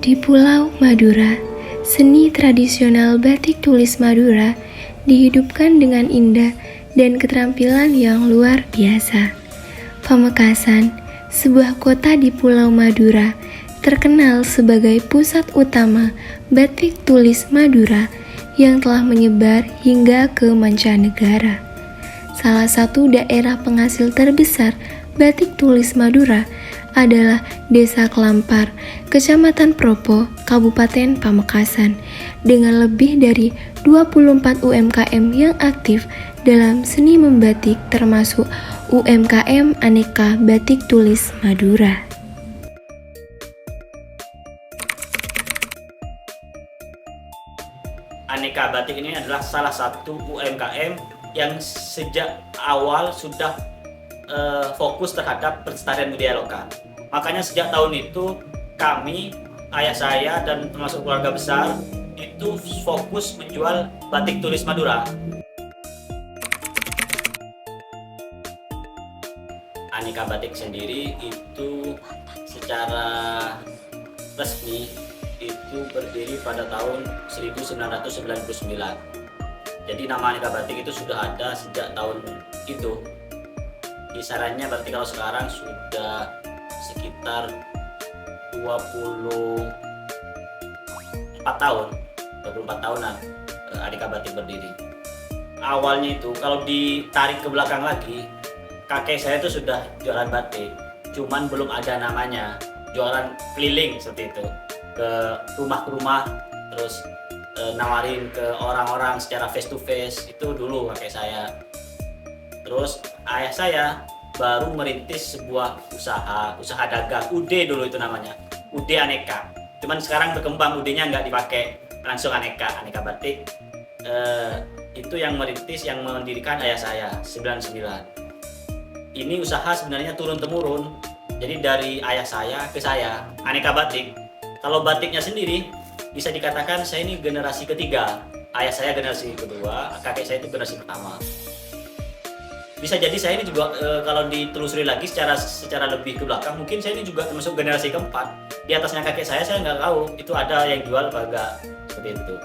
Di Pulau Madura, seni tradisional batik tulis Madura dihidupkan dengan indah dan keterampilan yang luar biasa. Pamekasan, sebuah kota di Pulau Madura, terkenal sebagai pusat utama batik tulis Madura yang telah menyebar hingga ke mancanegara. Salah satu daerah penghasil terbesar batik tulis Madura adalah Desa Kelampar, Kecamatan Propo, Kabupaten Pamekasan, dengan lebih dari 24 UMKM yang aktif dalam seni membatik termasuk UMKM Aneka Batik Tulis Madura. Aneka Batik ini adalah salah satu UMKM yang sejak awal sudah fokus terhadap pelestarian budaya lokal. Makanya sejak tahun itu kami, ayah saya dan termasuk keluarga besar itu fokus menjual batik tulis Madura. Aneka Batik sendiri itu secara resmi itu berdiri pada tahun 1999. Jadi nama Aneka Batik itu sudah ada sejak tahun itu. Kisarannya berarti kalau sekarang sudah sekitar 24 tahunan Aneka Batik berdiri. Awalnya itu kalau ditarik ke belakang lagi, kakek saya itu sudah jualan batik, cuman belum ada namanya, jualan keliling seperti itu, ke rumah, terus nawarin ke orang-orang secara face to face, itu dulu kakek saya. Terus ayah saya baru merintis sebuah usaha dagang, UD dulu itu namanya, UD Aneka. Cuman sekarang berkembang, UD-nya nggak dipakai, langsung Aneka Batik. Itu yang merintis, yang mendirikan ayah saya, 99. Ini usaha sebenarnya turun-temurun, jadi dari ayah saya ke saya, Aneka Batik. Kalau batiknya sendiri, bisa dikatakan saya ini generasi ketiga. Ayah saya generasi kedua, kakek saya itu generasi pertama. Bisa jadi saya ini juga kalau ditelusuri lagi secara lebih ke belakang, mungkin saya ini juga termasuk generasi keempat. Di atasnya kakek saya nggak tahu itu ada yang jual apa enggak, seperti itu.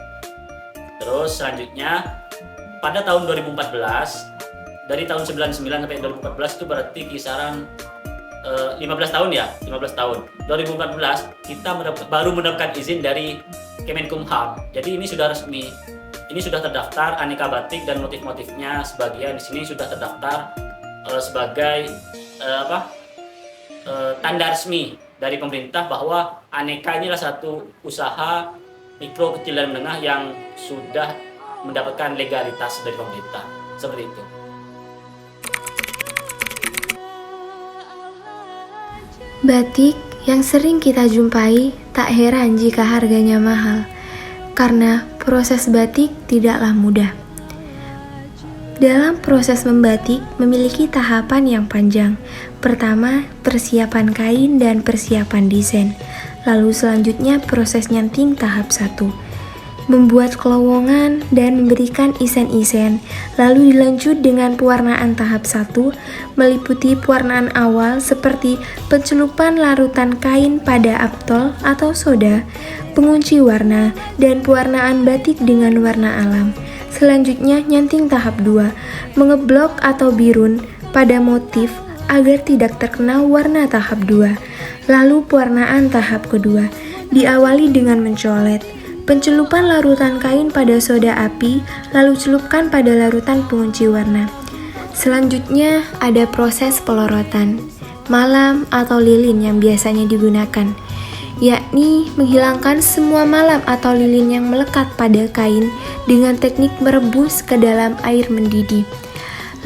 Terus selanjutnya pada tahun 2014, dari tahun 99 sampai 2014 itu berarti kisaran 15 tahun ya, 15 tahun. 2014 kita baru mendapatkan izin dari Kemenkumham. Jadi ini sudah resmi. Ini sudah terdaftar Aneka Batik dan motif-motifnya sebagian di sini sudah terdaftar sebagai tanda resmi dari pemerintah bahwa Aneka inilah satu usaha mikro, kecil dan menengah yang sudah mendapatkan legalitas dari pemerintah. Seperti itu. Batik yang sering kita jumpai tak heran jika harganya mahal, karena proses batik tidaklah mudah. Dalam proses membatik memiliki tahapan yang panjang. Pertama, persiapan kain dan persiapan desain. Lalu selanjutnya proses nyanting tahap 1. Membuat kelowongan dan memberikan isen-isen, lalu dilanjut dengan pewarnaan tahap 1, meliputi pewarnaan awal seperti pencelupan larutan kain pada aptol atau soda, pengunci warna, dan pewarnaan batik dengan warna alam. Selanjutnya nyanting tahap 2, mengeblok atau birun pada motif agar tidak terkena warna tahap 2. Lalu pewarnaan tahap kedua, diawali dengan mencolet. Pencelupan larutan kain pada soda api, lalu celupkan pada larutan pengunci warna. Selanjutnya ada proses pelorotan, malam atau lilin yang biasanya digunakan, yakni menghilangkan semua malam atau lilin yang melekat pada kain dengan teknik merebus ke dalam air mendidih.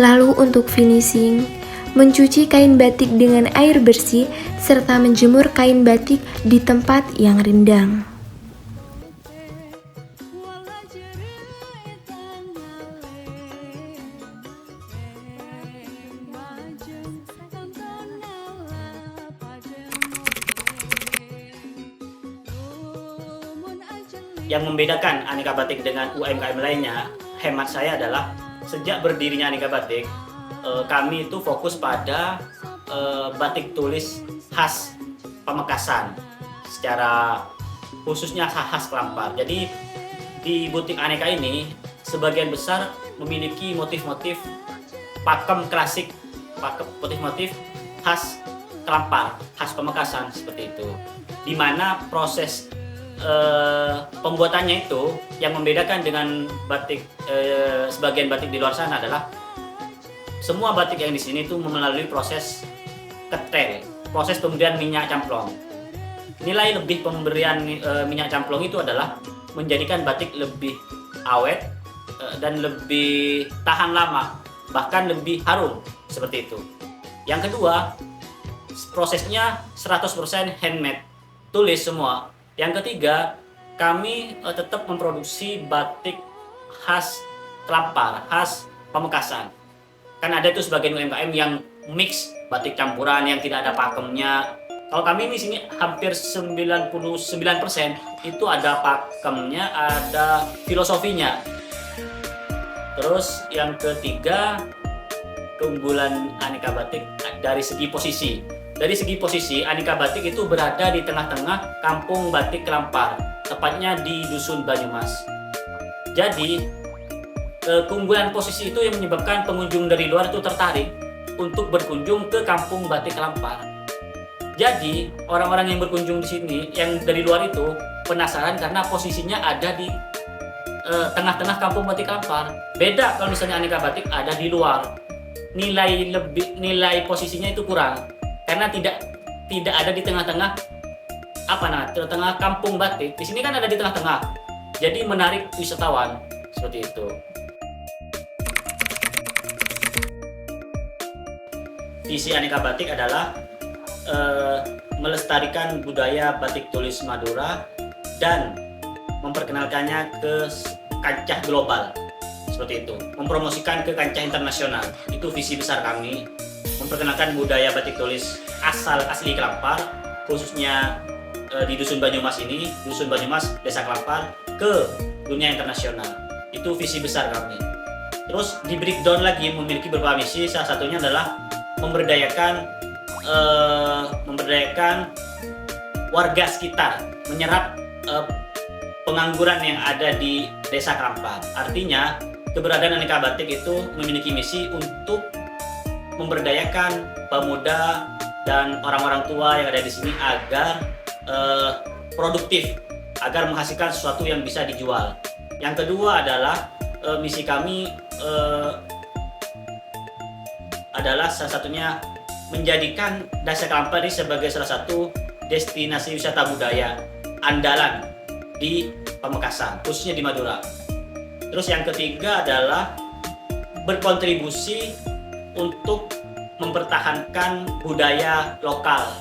Lalu untuk finishing, mencuci kain batik dengan air bersih serta menjemur kain batik di tempat yang rindang. Yang membedakan Aneka Batik dengan UMKM lainnya, hemat saya adalah sejak berdirinya Aneka Batik, kami itu fokus pada batik tulis khas Pamekasan secara khususnya khas Kelampar. Jadi di butik Aneka ini sebagian besar memiliki motif-motif pakem klasik, motif-motif khas Kelampar, khas Pamekasan seperti itu. Di mana proses pembuatannya itu yang membedakan dengan batik sebagian batik di luar sana adalah semua batik yang di sini itu melalui proses ketel, proses pemberian minyak camplong. Nilai lebih pemberian minyak camplong itu adalah menjadikan batik lebih awet dan lebih tahan lama, bahkan lebih harum seperti itu. Yang kedua, prosesnya 100% handmade, tulis semua. Yang ketiga, kami tetap memproduksi batik khas Kelampar, khas Pamekasan. Kan ada itu sebagian UMKM yang mix batik campuran yang tidak ada pakemnya. Kalau kami di sini hampir 99% itu ada pakemnya, ada filosofinya. Terus yang ketiga, keunggulan Aneka Batik dari segi posisi. Dari segi posisi, Aneka Batik itu berada di tengah-tengah kampung batik Kelampar, tepatnya di Dusun Banyumas. Jadi, keunggulan posisi itu yang menyebabkan pengunjung dari luar itu tertarik untuk berkunjung ke kampung batik Kelampar. Jadi, orang-orang yang berkunjung di sini, yang dari luar itu penasaran karena posisinya ada di tengah-tengah kampung batik Kelampar. Beda kalau misalnya Aneka Batik ada di luar. Nilai posisinya itu kurang karena tidak ada di tengah-tengah tengah kampung batik. Di sini kan ada di tengah-tengah. Jadi menarik wisatawan seperti itu. Visi Aneka Batik adalah melestarikan budaya batik tulis Madura dan memperkenalkannya ke kancah global seperti itu, mempromosikan ke kancah internasional. Itu visi besar kami, memperkenalkan budaya batik tulis asli Kelampar, khususnya di Dusun Banyumas ini, Dusun Banyumas, Desa Kelampar, ke dunia internasional. Itu visi besar kami. Terus di breakdown lagi memiliki beberapa misi, salah satunya adalah memberdayakan warga sekitar, menyerap pengangguran yang ada di Desa Kelampar. Artinya keberadaan Aneka Batik itu memiliki misi untuk memberdayakan pemuda dan orang-orang tua yang ada di sini agar produktif, agar menghasilkan sesuatu yang bisa dijual. Yang kedua adalah misi kami adalah salah satunya menjadikan Desa Kelampar ini sebagai salah satu destinasi wisata budaya andalan di Pamekasan, khususnya di Madura. Terus yang ketiga adalah berkontribusi untuk mempertahankan budaya lokal,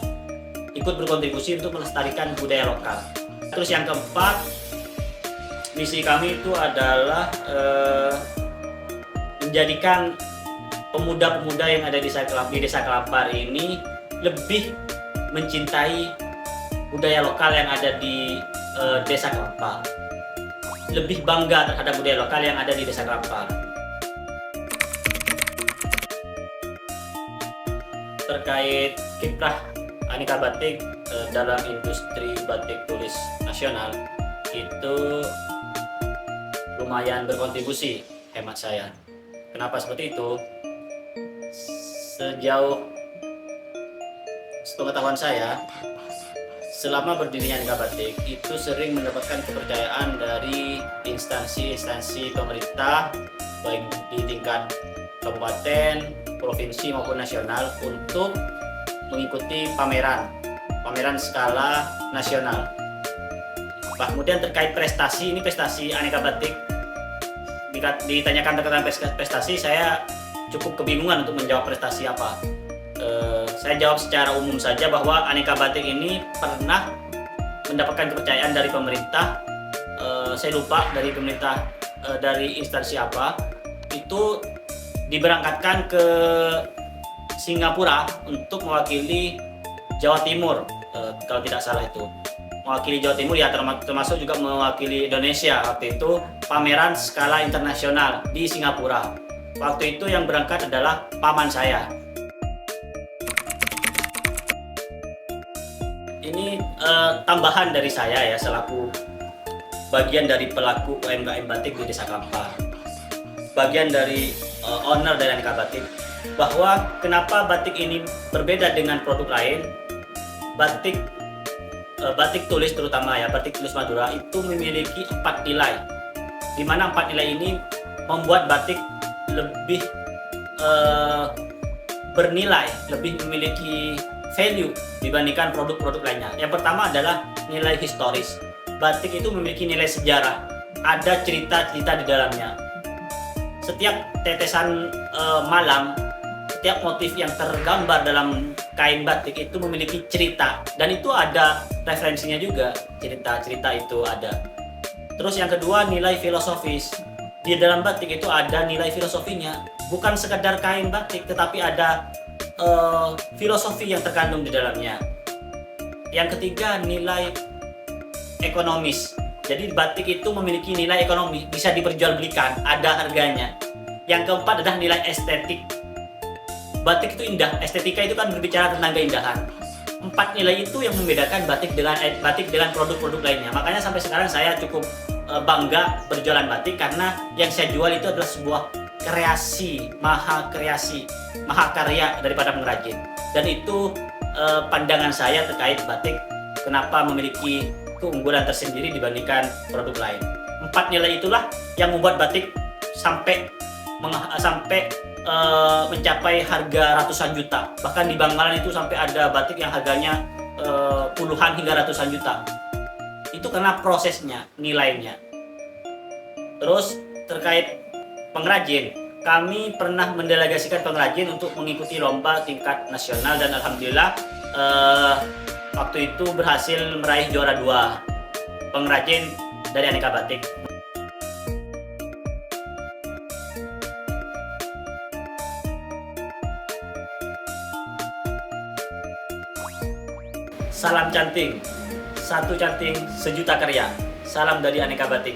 ikut berkontribusi untuk melestarikan budaya lokal. Terus yang keempat, misi kami itu adalah menjadikan pemuda-pemuda yang ada di Desa Kelampar ini lebih mencintai budaya lokal yang ada di Desa Kelampar, lebih bangga terhadap budaya lokal yang ada di Desa Kelampar. Terkait kiprah Aneka Batik dalam industri batik tulis nasional, itu lumayan berkontribusi hemat saya. Kenapa seperti itu? Sejauh sepengetahuan saya, selama berdirinya Aneka Batik itu sering mendapatkan kepercayaan dari instansi-instansi pemerintah, baik di tingkat kabupaten, provinsi maupun nasional, untuk mengikuti pameran skala nasional. Kemudian terkait prestasi, ini prestasi Aneka Batik, ditanyakan tentang prestasi, saya cukup kebingungan untuk menjawab prestasi apa. Saya jawab secara umum saja bahwa Aneka Batik ini pernah mendapatkan kepercayaan dari pemerintah. Saya lupa dari pemerintah, dari instansi apa, itu diberangkatkan ke Singapura untuk mewakili Jawa Timur, kalau tidak salah itu. Mewakili Jawa Timur ya, termasuk juga mewakili Indonesia waktu itu, pameran skala internasional di Singapura. Waktu itu yang berangkat adalah paman saya. Ini tambahan dari saya ya selaku bagian dari pelaku UMKM batik di Desa Kampar, bagian dari owner dari Aneka Batik, bahwa kenapa batik ini berbeda dengan produk lain. Batik tulis terutama ya, batik tulis Madura itu memiliki 4 nilai, di mana 4 nilai ini membuat batik lebih bernilai, lebih memiliki value dibandingkan produk-produk lainnya. Yang pertama adalah nilai historis. Batik itu memiliki nilai sejarah, ada cerita-cerita di dalamnya. Setiap tetesan malam, setiap motif yang tergambar dalam kain batik itu memiliki cerita, dan itu ada referensinya juga, cerita-cerita itu ada. Terus yang kedua, nilai filosofis. Di dalam batik itu ada nilai filosofinya, bukan sekedar kain batik, tetapi ada filosofi yang terkandung di dalamnya. Yang ketiga, nilai ekonomis. Jadi batik itu memiliki nilai ekonomi, bisa diperjualbelikan, ada harganya. Yang keempat adalah nilai estetik. Batik itu indah, estetika itu kan berbicara tentang keindahan. 4 nilai itu yang membedakan batik dengan produk-produk lainnya. Makanya sampai sekarang saya cukup bangga berjualan batik, karena yang saya jual itu adalah sebuah mahakarya daripada pengrajin. Dan itu pandangan saya terkait batik, kenapa memiliki keunggulan tersendiri dibandingkan produk lain. 4 nilai itulah yang membuat batik sampai mencapai harga ratusan juta. Bahkan di Bangkalan itu sampai ada batik yang harganya puluhan hingga ratusan juta. Itu karena prosesnya, nilainya. Terus terkait pengrajin, kami pernah mendelegasikan pengrajin untuk mengikuti lomba tingkat nasional, dan alhamdulillah waktu itu berhasil meraih juara 2 pengrajin dari Aneka Batik. Salam canting, satu canting sejuta karya. Salam dari Aneka Batik.